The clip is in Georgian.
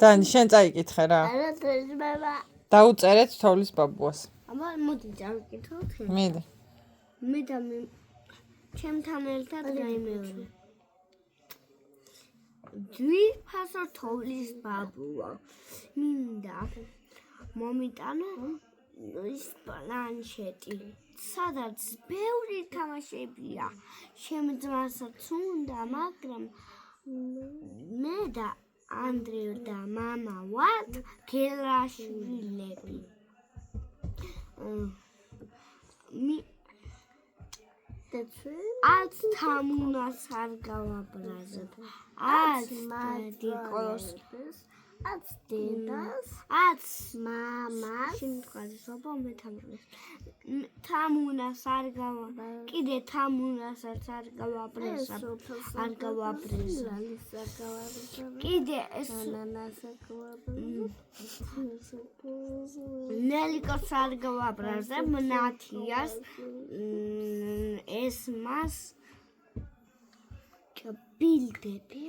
დანი, შენ წაიკითხე რა. დაუწერეთ თოვლის ბაბუას. აბა მოდი დავიკითხოთ. მიდი. მე და მე ჩემთან ერთად გაიმეორე. ძვირფასო თოვლის ბაბუა. მინდა მომიტანო ის პლანშეტი. სადაც ბევრი თამაშებია. შემძმასაც უნდა, მაგრამ მე და ანდრეო და მამა ვართ გელაშვილები. არც თამუნას არ გავაბრაზებ. არც დედიკოს, არც დედას, არც მამას. შემდგარი სოფო მე თამუნას არ კიდე თამუნასაც არ გავაბრაზებ. არ გავაბრაზებ. კიდე ეს ნელიკოს არ გავაბრაზებ, ნათიას ეს მას ბილდები